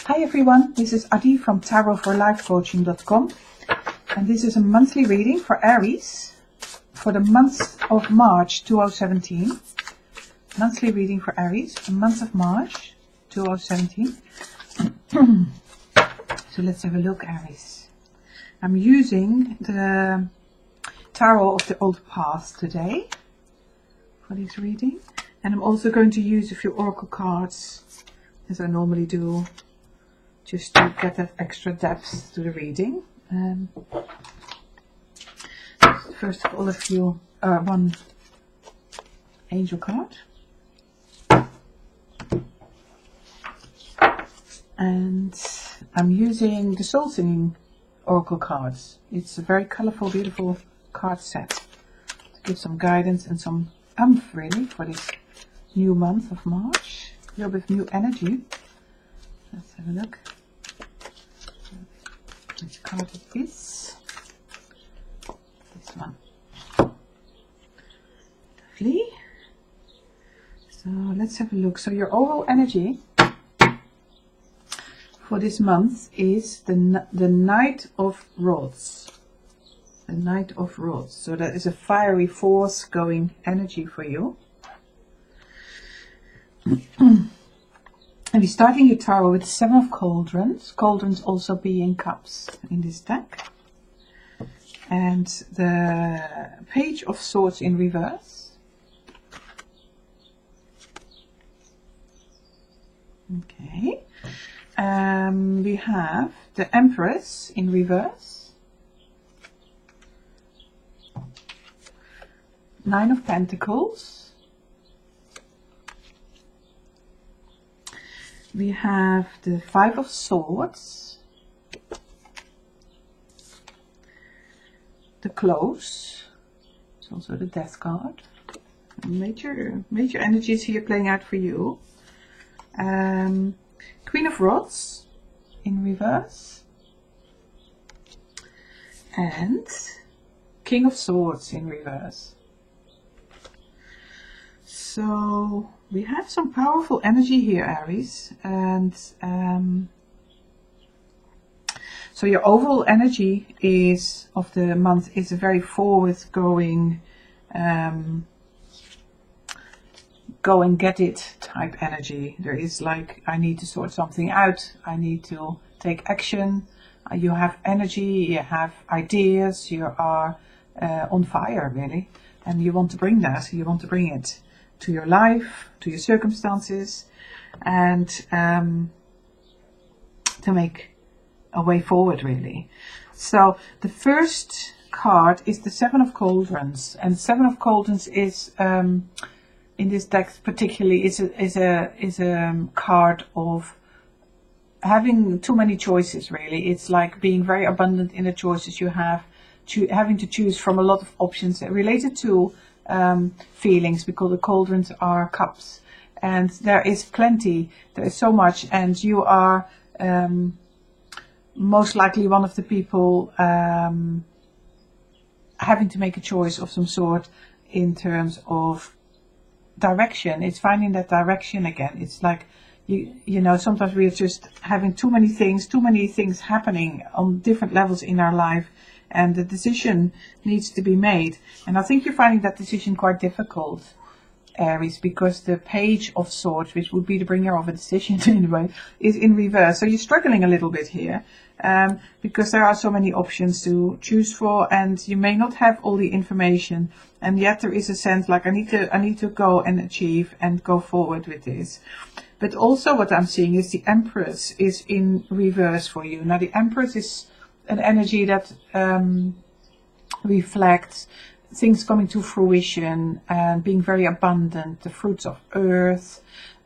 Hi everyone, this is Adi from tarotforlifecoaching.com, and this is a monthly reading for Aries for the month of March 2017. Monthly reading for Aries, the month of March 2017. So let's have a look, Aries. I'm using the Tarot of the Old Past today for this reading, and I'm also going to use a few oracle cards as I normally do, just to get that extra depth to the reading. First of all, one angel card, and I'm using the Soul Singing oracle cards. It's a very colorful, beautiful card set to give some guidance and some oomph really for this new month of March. A little bit of new energy. Let's have a look. Which card is this? This one. Lovely. So let's have a look. So your overall energy for this month is the Knight of Rods. The Knight of Rods. So that is a fiery force going energy for you. And we're starting your tarot with the Seven of Cauldrons. Cauldrons also being cups in this deck. And the Page of Swords in reverse. Okay. We have the Empress in reverse. Nine of Pentacles. We have the Five of Swords, the Close, it's also the Death card. Major energies here playing out for you. Queen of Rods in reverse, and King of Swords in reverse. So we have some powerful energy here, Aries, and so your overall energy of the month is a very forward-going, go and get it type energy. There is like, I need to sort something out, I need to take action. You have energy, you have ideas, you are on fire really, and you want to bring that, you want to bring it to your life, to your circumstances, and to make a way forward really. So the first card is the Seven of Cauldrons, and Seven of Cauldrons is in this deck particularly is a card of having too many choices really. It's like being very abundant in the choices you have, having to choose from a lot of options related to feelings, because the cauldrons are cups, and there is plenty, there is so much, and you are most likely one of the people having to make a choice of some sort in terms of direction. It's finding that direction again. It's like you know, sometimes we are just having too many things happening on different levels in our life, and the decision needs to be made. And I think you're finding that decision quite difficult, Aries, because the Page of Swords, which would be the bringer of a decision anyway, is in reverse. So you're struggling a little bit here, because there are so many options to choose for, and you may not have all the information, and yet there is a sense like I need to go and achieve and go forward with this. But also what I'm seeing is the Empress is in reverse for you. Now the Empress is an energy that reflects things coming to fruition and being very abundant, the fruits of earth,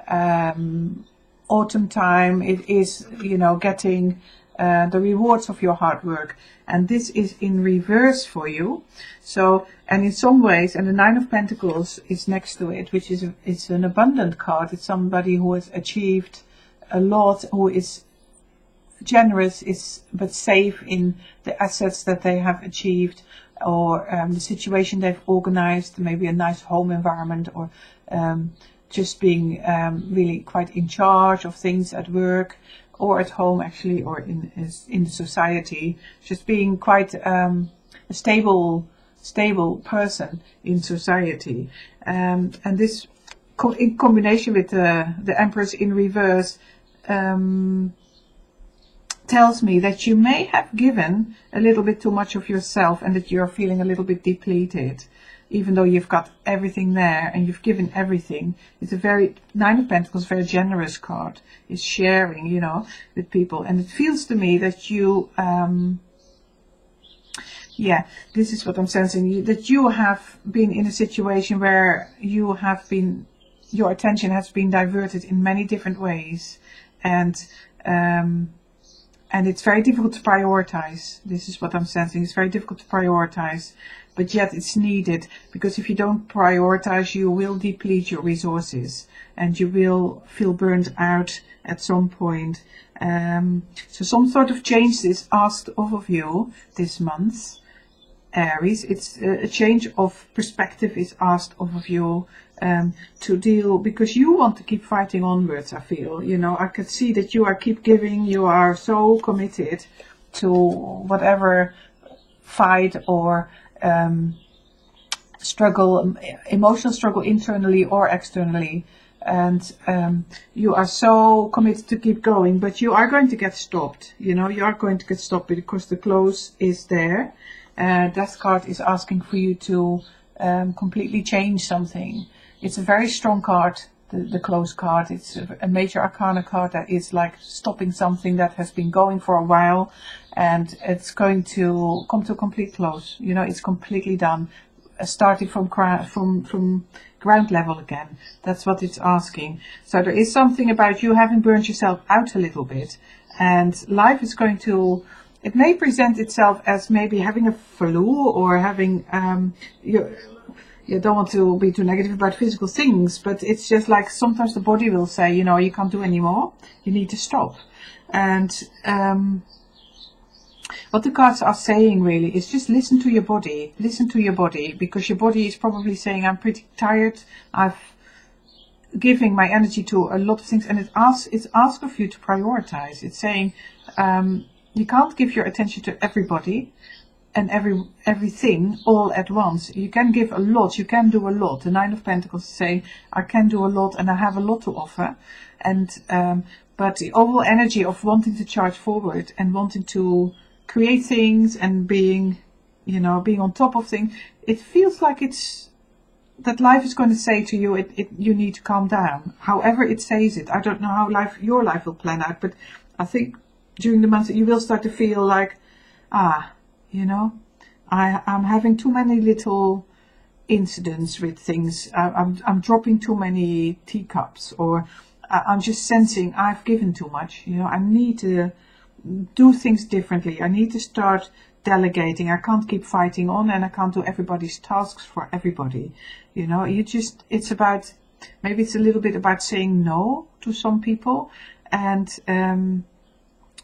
autumn time. It is, you know, getting the rewards of your hard work, and this is in reverse for you. So, and in some ways, and the Nine of Pentacles is next to it, which is it's an abundant card. It's somebody who has achieved a lot, who is generous, but safe in the assets that they have achieved, or the situation they've organized, maybe a nice home environment, or just being really quite in charge of things at work. or at home actually, or in society, just being quite a stable person in society. And this in combination with the Empress in reverse tells me that you may have given a little bit too much of yourself, and that you're feeling a little bit depleted, even though you've got everything there and you've given everything. It's a very, Nine of Pentacles, very generous card. It's sharing, you know, with people. And it feels to me that you, yeah, this is what I'm sensing, that you have been in a situation where you have been, your attention has been diverted in many different ways. And it's very difficult to prioritize. This is what I'm sensing. It's very difficult to prioritize, but yet it's needed, because if you don't prioritize, you will deplete your resources and you will feel burned out at some point. So some sort of change is asked of you this month, Aries. It's a change of perspective is asked of you, to deal, because you want to keep fighting onwards. I feel, you know, I could see that you are keep giving, you are so committed to whatever fight or struggle, emotional struggle internally or externally, and you are so committed to keep going, but you are going to get stopped. You know, you are going to get stopped because the close is there. Death card is asking for you to completely change something. It's a very strong card, the close card. It's a major arcana card that is like stopping something that has been going for a while, and it's going to come to a complete close. You know, it's completely done, starting from ground level again. That's what it's asking. So there is something about you having burnt yourself out a little bit, and life is going to, it may present itself as maybe having a flu, or having you don't want to be too negative about physical things, but it's just like sometimes the body will say, you know, you can't do anymore, you need to stop. And what the cards are saying really is just listen to your body, because your body is probably saying, I'm pretty tired, I've giving my energy to a lot of things, and it's asked of you to prioritize. It's saying you can't give your attention to everybody and everything all at once. You can give a lot, you can do a lot. The Nine of Pentacles is saying, I can do a lot and I have a lot to offer. And but the overall energy of wanting to charge forward and wanting to create things and being, you know, being on top of things, it feels like it's that life is going to say to you, you need to calm down. However it says it. I don't know how your life will plan out, but I think during the month you will start to feel like, you know, I'm having too many little incidents with things. I'm dropping too many teacups, or I'm just sensing I've given too much. You know, I need to do things differently. I need to start delegating. I can't keep fighting on, and I can't do everybody's tasks for everybody. You know, it's about, maybe it's a little bit about saying no to some people, and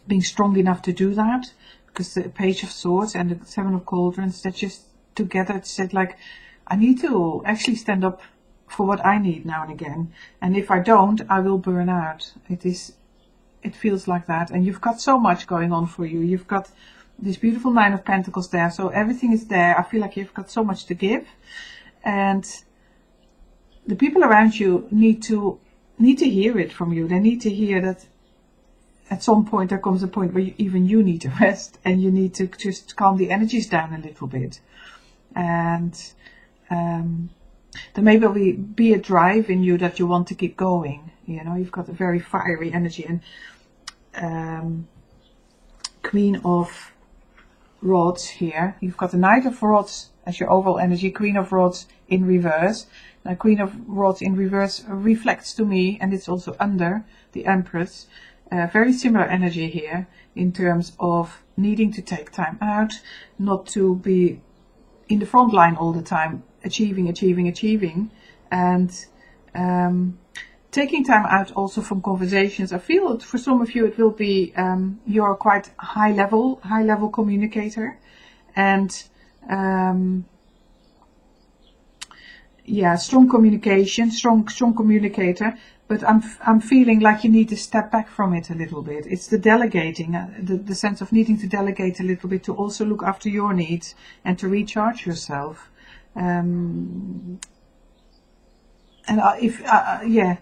being strong enough to do that. Because the Page of Swords and the Seven of Cauldrons, that just together, it said like, I need to actually stand up for what I need now and again. And if I don't, I will burn out. It feels like that. And you've got so much going on for you. You've got this beautiful Nine of Pentacles there. So everything is there. I feel like you've got so much to give. And the people around you need to hear it from you. They need to hear that at some point there comes a point where even you need to rest, and you need to just calm the energies down a little bit. And there may be a drive in you that you want to keep going. You know, you've got a very fiery energy. And Queen of Rods here. You've got the Knight of Rods as your overall energy, Queen of Rods in reverse. Now, Queen of Rods in reverse reflects to me, and it's also under the Empress. Very similar energy here in terms of needing to take time out, not to be in the front line all the time, achieving, and taking time out also from conversations. I feel for some of you it will be you're quite high level communicator, and yeah, strong communication, strong communicator. but I'm feeling like you need to step back from it a little bit. It's the delegating, the sense of needing to delegate a little bit to also look after your needs and to recharge yourself. And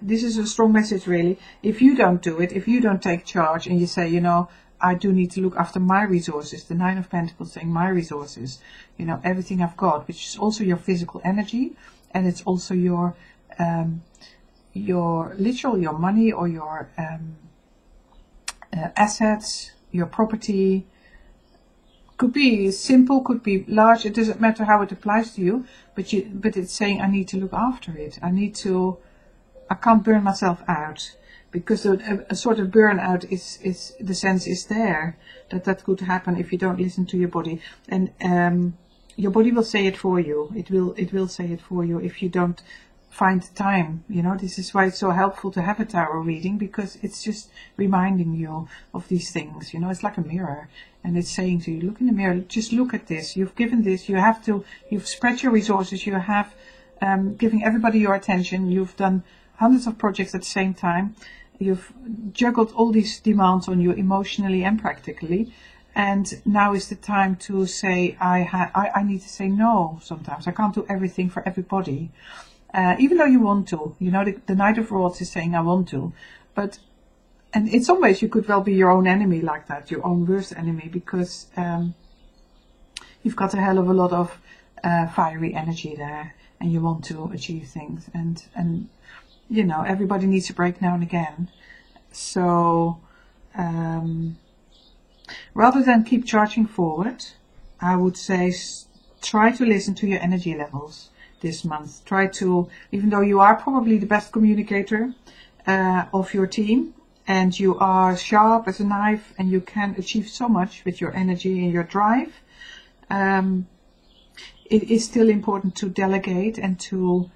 this is a strong message really. If you don't do it, if you don't take charge and you say, you know, I do need to look after my resources, the Nine of Pentacles saying my resources, you know, everything I've got, which is also your physical energy, and it's also your money or your assets, your property. Could be simple, could be large. It doesn't matter how it applies to you, but it's saying I need to look after it. I can't burn myself out, because a sort of burnout is the sense is there that could happen if you don't listen to your body, and your body will say it for you. It will say it for you if you don't find the time. You know, this is why it's so helpful to have a tarot reading, because it's just reminding you of these things. You know, it's like a mirror, and it's saying to you, look in the mirror, just look at this. You've given this. You've spread your resources. You have giving everybody your attention. You've done hundreds of projects at the same time. You've juggled all these demands on you emotionally and practically. And now is the time to say, I need to say no sometimes. I can't do everything for everybody. Even though you want to, you know, the Knight of Rods is saying I want to, and in some ways you could well be your own enemy like that, your own worst enemy, because you've got a hell of a lot of fiery energy there, and you want to achieve things, and you know, everybody needs a break now and again. So rather than keep charging forward, I would say try to listen to your energy levels this month. Try to, even though you are probably the best communicator of your team, and you are sharp as a knife, and you can achieve so much with your energy and your drive, it is still important to delegate and to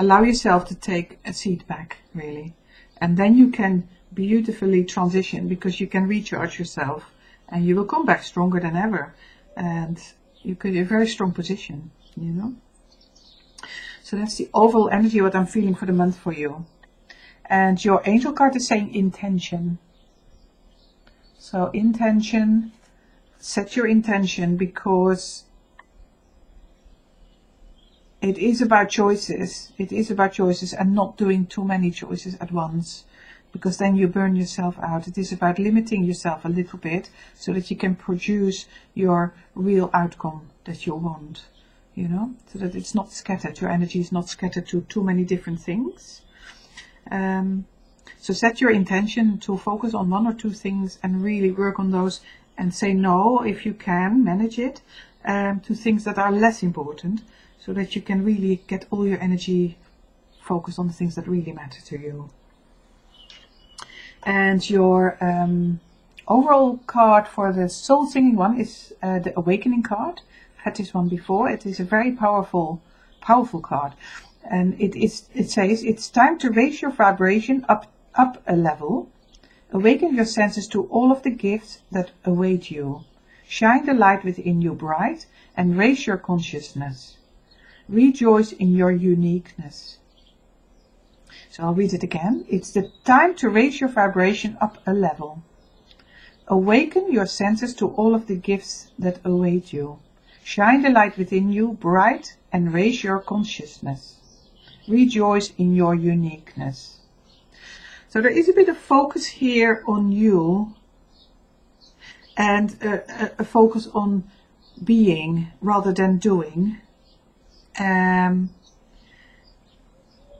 allow yourself to take a seat back, really. And then you can beautifully transition, because you can recharge yourself and you will come back stronger than ever, and you could be in a very strong position, you know. So that's the overall energy, what I'm feeling for the month for you. And your angel card is saying intention. So intention, set your intention, because it is about choices. It is about choices, and not doing too many choices at once, because then you burn yourself out. It is about limiting yourself a little bit so that you can produce your real outcome that you want, you know, so that it's not scattered. Your energy is not scattered to too many different things. So set your intention to focus on one or two things and really work on those, and say no, if you can manage it, to things that are less important, so that you can really get all your energy focused on the things that really matter to you. And your overall card for the soul singing one is the awakening card. I've had this one before. It is a very powerful card, and it says it's time to raise your vibration up a level. Awaken your senses to all of the gifts that await you. Shine the light within you bright, and raise your consciousness. Rejoice in your uniqueness. So I'll read it again. It's the time to raise your vibration up a level. Awaken your senses to all of the gifts that await you. Shine the light within you bright, and raise your consciousness. Rejoice in your uniqueness. So there is a bit of focus here on you, and a focus on being rather than doing,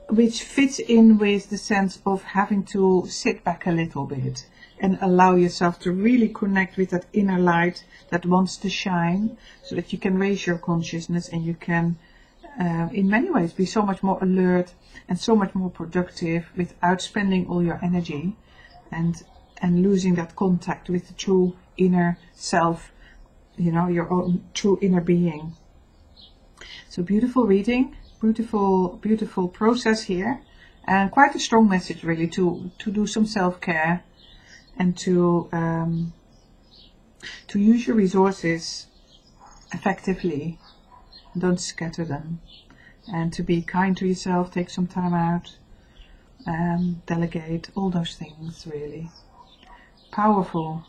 which fits in with the sense of having to sit back a little bit and allow yourself to really connect with that inner light that wants to shine, so that you can raise your consciousness, and you can in many ways be so much more alert and so much more productive without spending all your energy and losing that contact with the true inner self, you know, your own true inner being. So beautiful reading, beautiful process here, and quite a strong message really to do some self-care, and to use your resources effectively. Don't scatter them, and to be kind to yourself, take some time out, delegate, all those things really. Powerful.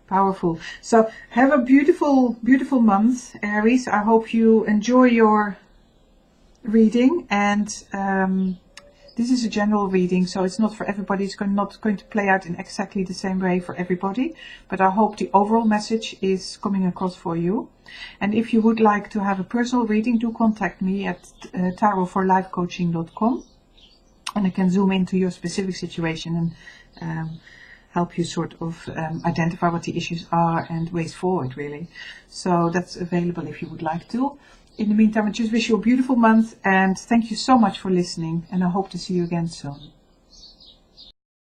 Powerful. So have a beautiful, beautiful month, Aries. I hope you enjoy your reading, and this is a general reading, so it's not for everybody. It's not going to play out in exactly the same way for everybody, but I hope the overall message is coming across for you. And if you would like to have a personal reading, do contact me at tarotforlifecoaching.com, and I can zoom into your specific situation and help you sort of identify what the issues are and ways forward, really. So that's available if you would like to. In the meantime, I just wish you a beautiful month, and thank you so much for listening, and I hope to see you again soon.